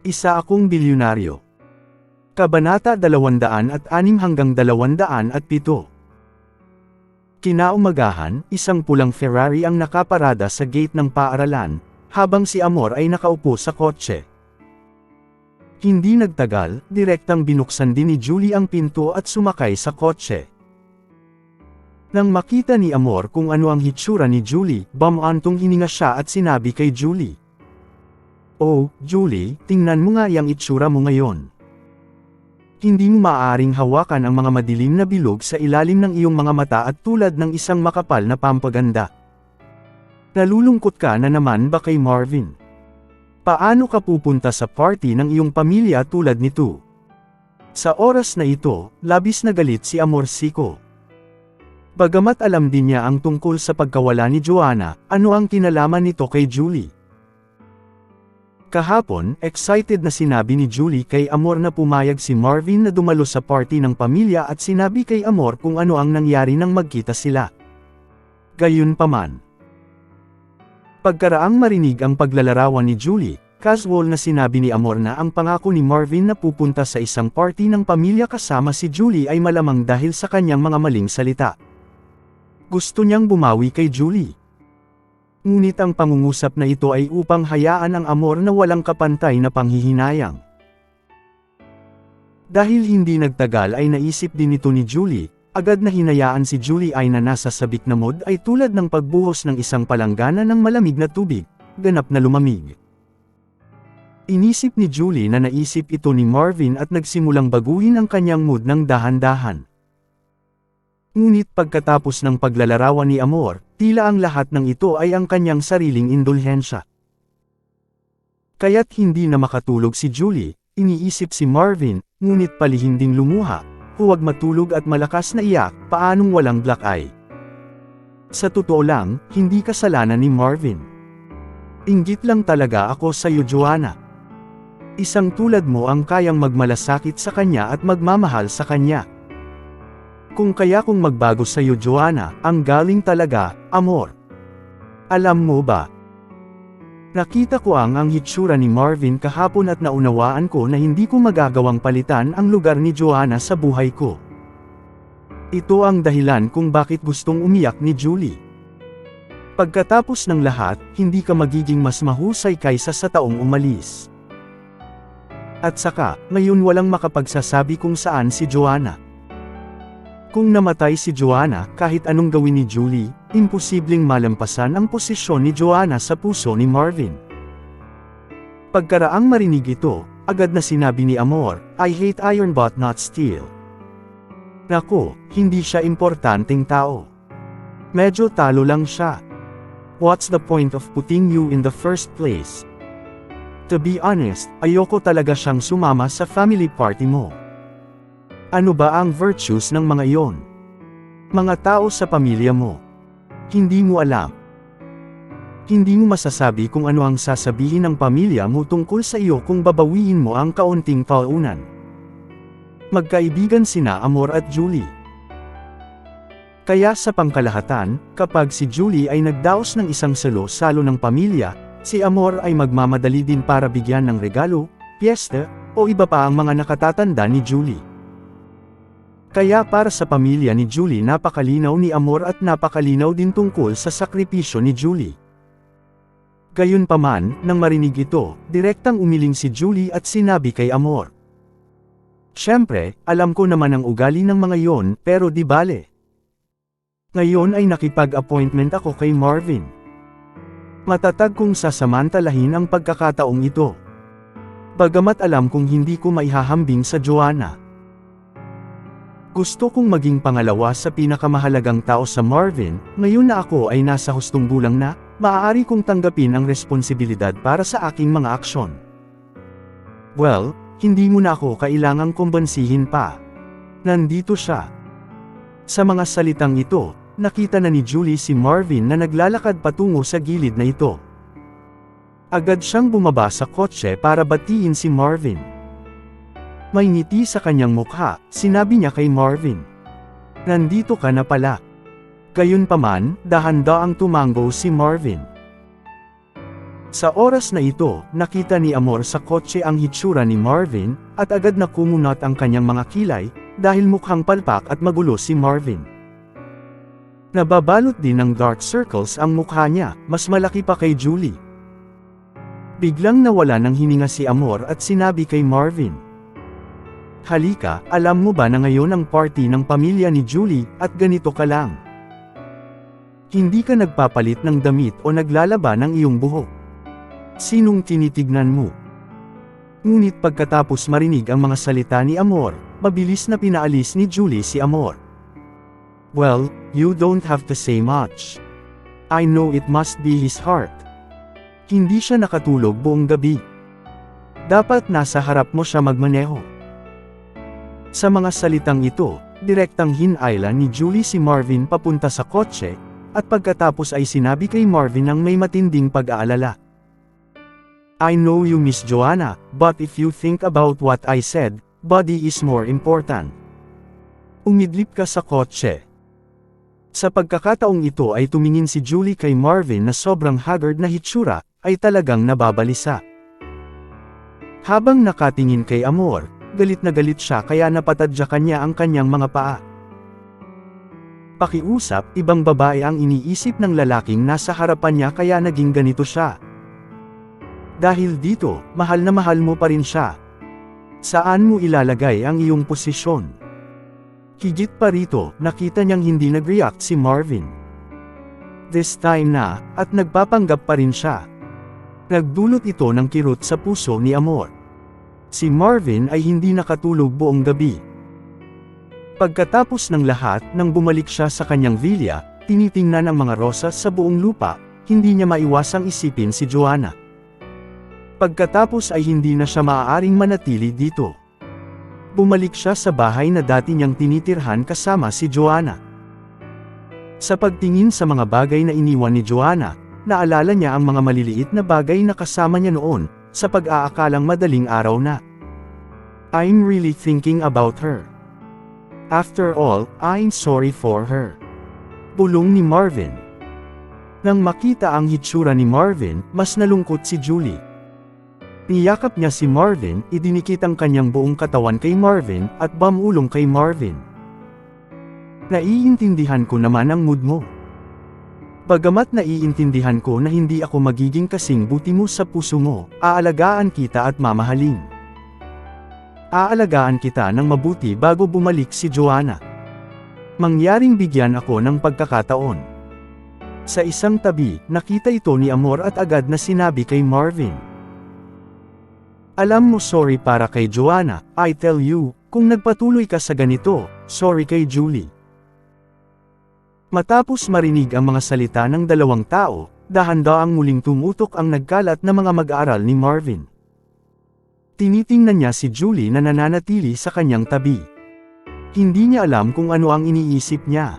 Isa akong bilyonaryo. Kabanata 206-207. Kinaumagahan, isang pulang Ferrari ang nakaparada sa gate ng paaralan, habang si Amor ay nakaupo sa kotse. Hindi nagtagal, direktang binuksan din ni Julie ang pinto at sumakay sa kotse. Nang makita ni Amor kung ano ang hitsura ni Julie, bumantong hininga siya at sinabi kay Julie, "Oh, Julie, tingnan mo nga yang itsura mo ngayon. Hindi mo maaaring hawakan ang mga madilim na bilog sa ilalim ng iyong mga mata at tulad ng isang makapal na pampaganda. Nalulungkot ka na naman ba kay Marvin? Paano ka pupunta sa party ng iyong pamilya tulad nito?" Sa oras na ito, labis na galit si Amor Siko. Bagamat alam din niya ang tungkol sa pagkawala ni Joanna, ano ang kinalaman nito kay Julie? Kahapon, excited na sinabi ni Julie kay Amor na pumayag si Marvin na dumalo sa party ng pamilya at sinabi kay Amor kung ano ang nangyari nang magkita sila. Gayunpaman, pagkaraang marinig ang paglalarawan ni Julie, casual na sinabi ni Amor na ang pangako ni Marvin na pupunta sa isang party ng pamilya kasama si Julie ay malamang dahil sa kanyang mga maling salita. Gusto niyang bumawi kay Julie. Ngunit ang pangungusap na ito ay upang hayaan ang Amor na walang kapantay na panghihinayang. Dahil hindi nagtagal ay naisip din ito ni Julie, agad na hinayaan si Julie ay na nasa sabik na mood ay tulad ng pagbuhos ng isang palanggana ng malamig na tubig, ganap na lumamig. Inisip ni Julie na naisip ito ni Marvin at nagsimulang baguhin ang kanyang mood ng dahan-dahan. Ngunit pagkatapos ng paglalarawan ni Amor, tila ang lahat ng ito ay ang kanyang sariling indulhensya. Kaya't hindi na makatulog si Julie, iniisip si Marvin, ngunit palihim ding lumuha, huwag matulog at malakas na iyak, paanong walang black eye. Sa totoo lang, hindi kasalanan ni Marvin. Inggit lang talaga ako sa iyo, Joanna. Isang tulad mo ang kayang magmalasakit sa kanya at magmamahal sa kanya. Kung magbago sa iyo, Joanna, ang galing talaga, Amor. Alam mo ba? Nakita ko ang hitsura ni Marvin kahapon at naunawaan ko na hindi ko magagawang palitan ang lugar ni Joanna sa buhay ko. Ito ang dahilan kung bakit gustong umiyak ni Julie. Pagkatapos ng lahat, hindi ka magiging mas mahusay kaysa sa taong umalis. At saka, ngayon walang makapagsasabi kung saan si Joanna. Kung namatay si Joanna, kahit anong gawin ni Julie, imposibleng malampasan ang posisyon ni Joanna sa puso ni Marvin. Pagkaraang marinig ito, agad na sinabi ni Amor, "I hate iron but not steel." Nako, hindi siya importanteng tao. Medyo talo lang siya. What's the point of putting you in the first place? To be honest, ayoko talaga siyang sumama sa family party mo. Ano ba ang virtues ng mga iyon? Mga tao sa pamilya mo. Hindi mo alam. Hindi mo masasabi kung ano ang sasabihin ng pamilya mo tungkol sa iyo kung babawiin mo ang kaunting paunan. Magkaibigan sina Amor at Julie. Kaya sa pangkalahatan, kapag si Julie ay nagdaos ng isang salo-salo ng pamilya, si Amor ay magmamadali din para bigyan ng regalo, piyesta, o iba pa ang mga nakatatanda ni Julie. Kaya para sa pamilya ni Julie napakalinaw ni Amor at napakalinaw din tungkol sa sakripisyo ni Julie. Gayunpaman, nang marinig ito, direktang umiling si Julie at sinabi kay Amor, "Siyempre, alam ko naman ang ugali ng mga yon, pero di bale. Ngayon ay nakipag-appointment ako kay Marvin. Matatag kong sasamantalahin ang pagkakataong ito. Bagamat alam kong hindi ko maihahambing sa Joanna. Gusto kong maging pangalawa sa pinakamahalagang tao sa Marvin, ngayon na ako ay nasa hustong gulang na, maaari kong tanggapin ang responsibilidad para sa aking mga aksyon. Well, hindi mo na ako kailangang kumbansihin pa. Nandito siya." Sa mga salitang ito, nakita na ni Julie si Marvin na naglalakad patungo sa gilid na ito. Agad siyang bumaba sa kotse para batiin si Marvin. May ngiti sa kanyang mukha, sinabi niya kay Marvin, "Nandito ka na pala." Gayunpaman, dahan-daang tumango si Marvin. Sa oras na ito, nakita ni Amor sa kotse ang hitsura ni Marvin, at agad na kumunat ang kanyang mga kilay, dahil mukhang palpak at magulo si Marvin. Nababalot din ng dark circles ang mukha niya, mas malaki pa kay Julie. Biglang nawala ng hininga si Amor at sinabi kay Marvin, "Halika, alam mo ba na ngayon ang party ng pamilya ni Julie, at ganito ka lang. Hindi ka nagpapalit ng damit o naglalaba ng iyong buhok. Sinong tinitignan mo?" Ngunit pagkatapos marinig ang mga salita ni Amor, mabilis na pinaalis ni Julie si Amor. "Well, you don't have to say much. I know it must be his heart. Hindi siya nakatulog buong gabi. Dapat nasa harap mo siya magmaneho." Sa mga salitang ito, direktang hinayla ni Julie si Marvin papunta sa kotse, at pagkatapos ay sinabi kay Marvin ang may matinding pag-aalala. "I know you miss Joanna, but if you think about what I said, body is more important." Umidlip ka sa kotse. Sa pagkakataong ito ay tumingin si Julie kay Marvin na sobrang haggard na hitsura, ay talagang nababalisa. Habang nakatingin kay Amor, galit na galit siya kaya napatadyakan niya ang kanyang mga paa. Pakiusap, ibang babae ang iniisip ng lalaking nasa harapan niya kaya naging ganito siya. Dahil dito, mahal na mahal mo pa rin siya. Saan mo ilalagay ang iyong posisyon? Higit pa rito, nakita niyang hindi nag-react si Marvin. This time na, at nagpapanggap pa rin siya. Nagdulot ito ng kirot sa puso ni Amor. Si Marvin ay hindi nakatulog buong gabi. Pagkatapos ng lahat, nang bumalik siya sa kanyang villa, tinitingnan ang mga rosas sa buong lupa, hindi niya maiwasang isipin si Joanna. Pagkatapos ay hindi na siya maaaring manatili dito. Bumalik siya sa bahay na dati niyang tinitirhan kasama si Joanna. Sa pagtingin sa mga bagay na iniwan ni Joanna, naalala niya ang mga maliliit na bagay na kasama niya noon, sa pag-aakalang madaling araw na. "I'm really thinking about her. After all, I'm sorry for her." Bulong ni Marvin. Nang makita ang hitsura ni Marvin, mas nalungkot si Julie. Niyakap niya si Marvin, idinikit ang kanyang buong katawan kay Marvin, at bumulong kay Marvin. "Naiintindihan ko naman ang mood mo. Bagamat naiintindihan ko na hindi ako magiging kasing buti mo sa puso mo, aalagaan kita at mamahalin. Aalagaan kita ng mabuti bago bumalik si Joanna. Mangyaring bigyan ako ng pagkakataon." Sa isang tabi, nakita ito ni Amor at agad na sinabi kay Marvin, "Alam mo, sorry para kay Joanna, I tell you, kung nagpatuloy ka sa ganito, sorry kay Julie." Matapos marinig ang mga salita ng dalawang tao, dahan-daang muling tumutok ang nagkalat na mga mag-aaral ni Marvin. Tinitingnan niya si Julie na nananatili sa kanyang tabi. Hindi niya alam kung ano ang iniisip niya.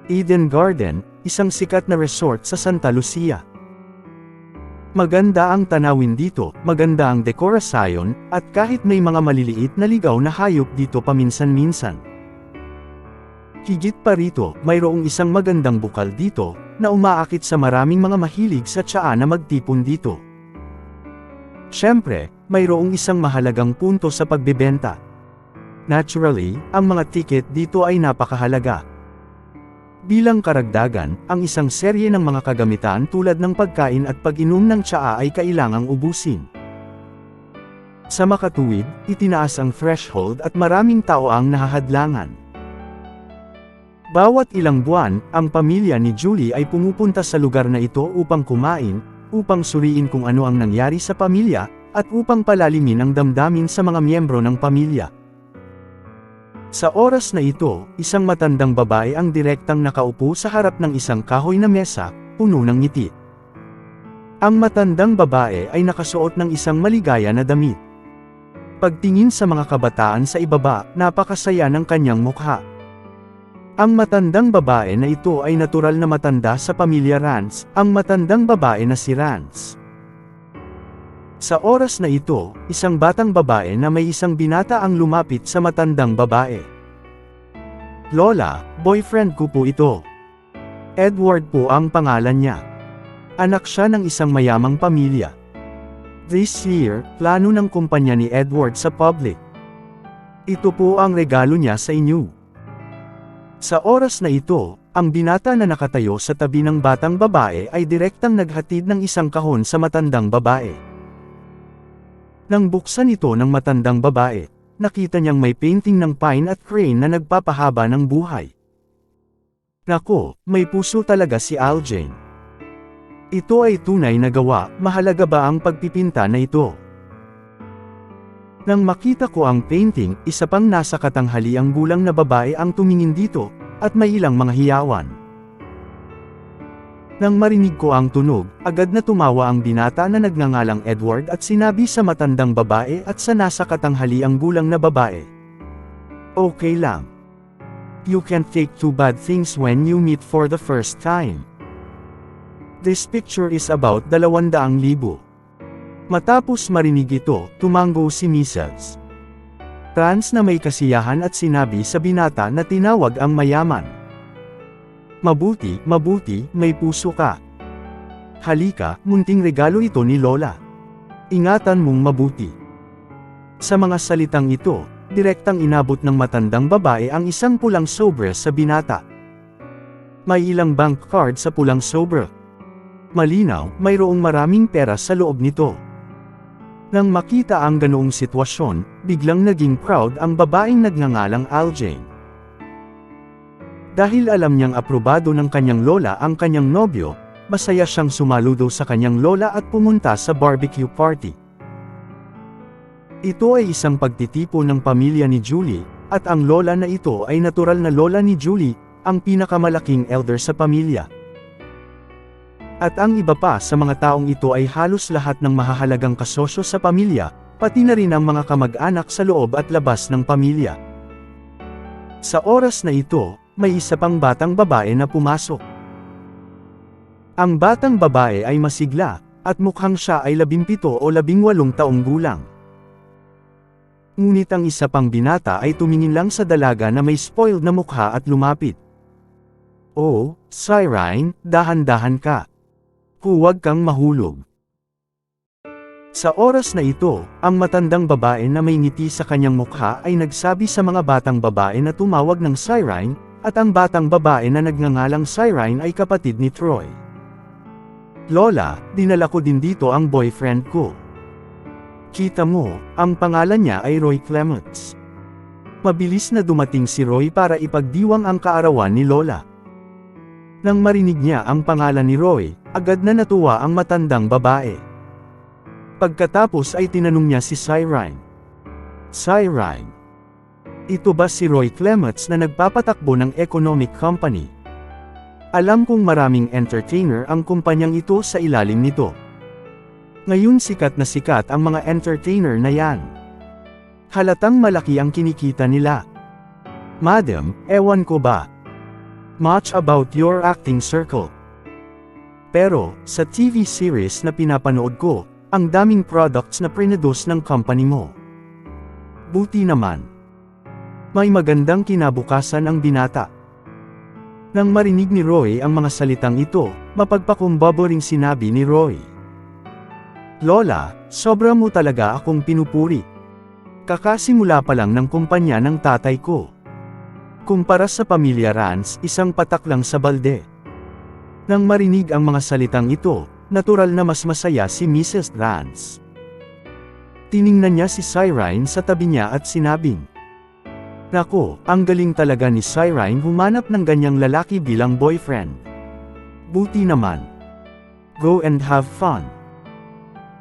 Eden Garden, isang sikat na resort sa Santa Lucia. Maganda ang tanawin dito, maganda ang dekorasyon, at kahit may mga maliliit na ligaw na hayop dito paminsan-minsan. Higit pa rito, mayroong isang magandang bukal dito, na umaakit sa maraming mga mahilig sa tsaa na magtipon dito. Siyempre, mayroong isang mahalagang punto sa pagbebenta. Naturally, ang mga tiket dito ay napakahalaga. Bilang karagdagan, ang isang serye ng mga kagamitan tulad ng pagkain at pag-inom ng tsaa ay kailangang ubusin. Sa makatuwid, itinaas ang threshold at maraming tao ang nahahadlangan. Bawat ilang buwan, ang pamilya ni Julie ay pumupunta sa lugar na ito upang kumain, upang suriin kung ano ang nangyari sa pamilya, at upang palalimin ang damdamin sa mga miyembro ng pamilya. Sa oras na ito, isang matandang babae ang direktang nakaupo sa harap ng isang kahoy na mesa, puno ng ngiti. Ang matandang babae ay nakasuot ng isang maligaya na damit. Pagtingin sa mga kabataan sa ibaba, napakasaya ng kanyang mukha. Ang matandang babae na ito ay natural na matanda sa pamilya Rance, ang matandang babae na si Rance. Sa oras na ito, isang batang babae na may isang binata ang lumapit sa matandang babae. "Lola, boyfriend ko po ito. Edward po ang pangalan niya. Anak siya ng isang mayamang pamilya. This year, plano ng kumpanya ni Edward sa public. Ito po ang regalo niya sa inyo. Sa oras na ito, ang binata na nakatayo sa tabi ng batang babae ay direktang naghatid ng isang kahon sa matandang babae. Nang buksan ito ng matandang babae, nakita niyang may painting ng pine at crane na nagpapahaba ng buhay. Nako, may puso talaga si Aljane. Ito ay tunay na gawa, mahalaga ba ang pagpipinta na ito? Nang makita ko ang painting, isa pang nasa katanghaliang gulang na babae ang tumingin dito, at may ilang mga hiyawan. Nang marinig ko ang tunog, agad na tumawa ang binata na nagngangalang Edward at sinabi sa matandang babae at sa nasa katanghaliang gulang na babae. Okay lang. You can't take two bad things when you meet for the first time. This picture is about 200,000. Matapos marinig ito, tumango si Mrs. Franz na may kasiyahan at sinabi sa binata na tinawag ang mayaman. Mabuti, mabuti, may puso ka. Halika, munting regalo ito ni Lola. Ingatan mong mabuti. Sa mga salitang ito, direktang inabot ng matandang babae ang isang pulang sobre sa binata. May ilang bank card sa pulang sobre. Malinaw, mayroong maraming pera sa loob nito. Nang makita ang ganoong sitwasyon, biglang naging proud ang babaeng nagngangalang Aljane. Dahil alam niyang aprobado ng kanyang lola ang kanyang nobyo, masaya siyang sumaludo sa kanyang lola at pumunta sa barbecue party. Ito ay isang pagtitipo ng pamilya ni Julie, at ang lola na ito ay natural na lola ni Julie, ang pinakamalaking elder sa pamilya. At ang iba pa sa mga taong ito ay halos lahat ng mahahalagang kasosyo sa pamilya, pati na rin ang mga kamag-anak sa loob at labas ng pamilya. Sa oras na ito, may isa pang batang babae na pumasok. Ang batang babae ay masigla, at mukhang siya ay 17 o 18 taong gulang. Ngunit ang isa pang binata ay tumingin lang sa dalaga na may spoiled na mukha at lumapit. Oh, Cyrene, dahan-dahan ka. Huwag kang mahulog. Sa oras na ito, ang matandang babae na may ngiti sa kanyang mukha ay nagsabi sa mga batang babae na tumawag ng Cyrene, at ang batang babae na nagngangalang Cyrene ay kapatid ni Troy. Lola, dinala ko din dito ang boyfriend ko. Kita mo, ang pangalan niya ay Roy Clements. Mabilis na dumating si Roy para ipagdiwang ang kaarawan ni Lola. Nang marinig niya ang pangalan ni Roy, agad na natuwa ang matandang babae. Pagkatapos ay tinanong niya si Cyrene. Cyrene, ito ba si Roy Clements na nagpapatakbo ng economic company? Alam kong maraming entertainer ang kumpanyang ito sa ilalim nito. Ngayon sikat ang mga entertainer na yan. Halatang malaki ang kinikita nila. Madam, ewan ko ba? Much about your acting circle. Pero, sa TV series na pinapanood ko, ang daming products na produce ng company mo. Buti naman. May magandang kinabukasan ang binata. Nang marinig ni Roy ang mga salitang ito, mapagpakumbaba ring sinabi ni Roy. Lola, sobra mo talaga akong pinupuri. Kakasimula pa lang ng kumpanya ng tatay ko. Kumpara sa pamilya Rance, isang patak lang sa balde. Nang marinig ang mga salitang ito, natural na mas masaya si Mrs. Rance. Tiningnan niya si Cyrene sa tabi niya at sinabing, Nako, ang galing talaga ni Cyrene humanap ng ganyang lalaki bilang boyfriend. Buti naman. Go and have fun.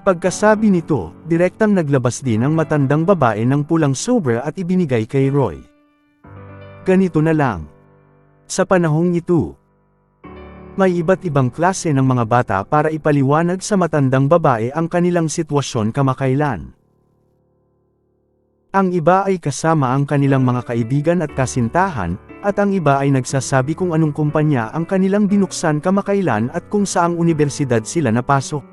Pagkasabi nito, direktang naglabas din ang matandang babae ng pulang sobre at ibinigay kay Roy. Ganito na lang. Sa panahong ito, may iba't ibang klase ng mga bata para ipaliwanag sa matandang babae ang kanilang sitwasyon kamakailan. Ang iba ay kasama ang kanilang mga kaibigan at kasintahan, at ang iba ay nagsasabi kung anong kumpanya ang kanilang binuksan kamakailan at kung saang universidad sila napasok.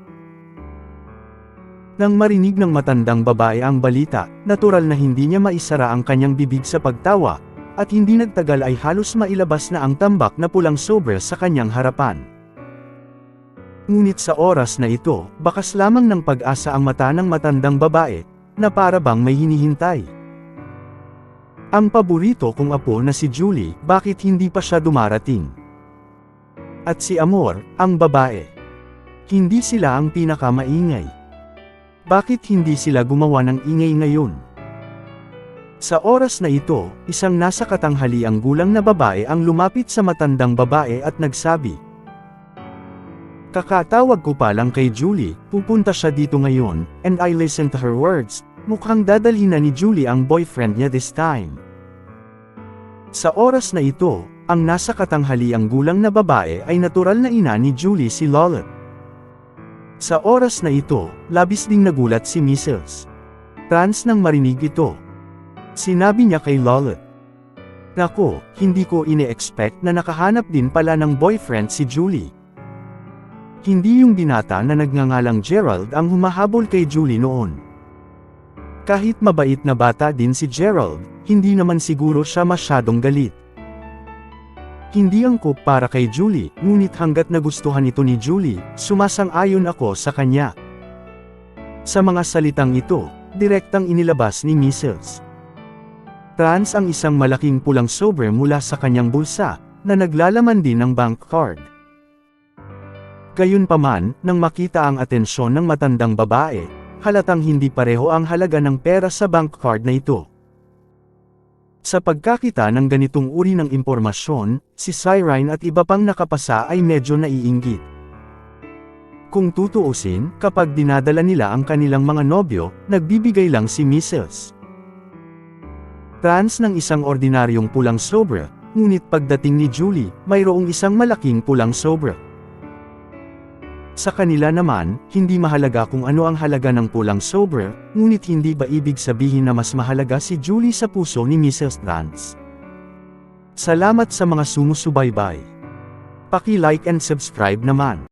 Nang marinig ng matandang babae ang balita, natural na hindi niya maisara ang kanyang bibig sa pagtawa, at hindi nagtagal ay halos mailabas na ang tambak na pulang sobre sa kanyang harapan. Ngunit sa oras na ito, bakas lamang ng pag-asa ang mata ng matandang babae, na para bang may hinihintay. Ang paborito kong apo na si Julie, bakit hindi pa siya dumarating? At si Amor, ang babae. Hindi sila ang pinakamaingay. Bakit hindi sila gumawa ng ingay ngayon? Sa oras na ito, isang nasa katanghaliang gulang na babae ang lumapit sa matandang babae at nagsabi, "Kakatawag ko pa lang kay Julie, pupunta siya dito ngayon," and I listened to her words, mukhang dadalhin na ni Julie ang boyfriend niya this time. Sa oras na ito, ang nasa katanghaliang gulang na babae ay natural na ina ni Julie si Lola. Sa oras na ito, labis ding nagulat si Mrs. Trans nang marinig ito. Sinabi niya kay Lola, "Nako, hindi ko ine-expect na nakahanap din pala ng boyfriend si Julie." Hindi yung binata na nagngangalang Gerald ang humahabol kay Julie noon. Kahit mabait na bata din si Gerald, hindi naman siguro siya masyadong galit. Hindi angkop para kay Julie, ngunit hanggat nagustuhan ito ni Julie, sumasang-ayon ako sa kanya. Sa mga salitang ito, direktang inilabas ni Mrs. Trans ang isang malaking pulang sobre mula sa kanyang bulsa, na naglalaman din ng bank card. Gayunpaman, nang makita ang atensyon ng matandang babae, halatang hindi pareho ang halaga ng pera sa bank card na ito. Sa pagkakita ng ganitong uri ng impormasyon, si Cyrene at iba pang nakapasa ay medyo naiinggit. Kung tutuusin, kapag dinadala nila ang kanilang mga nobyo, nagbibigay lang si Mrs. Trans ng isang ordinaryong pulang sobre, ngunit pagdating ni Julie, mayroong isang malaking pulang sobre. Sa kanila naman, hindi mahalaga kung ano ang halaga ng pulang sobre, ngunit hindi ba ibig sabihin na mas mahalaga si Julie sa puso ni Mrs. Trans? Salamat sa mga sumusubaybay. Paki-like and subscribe naman.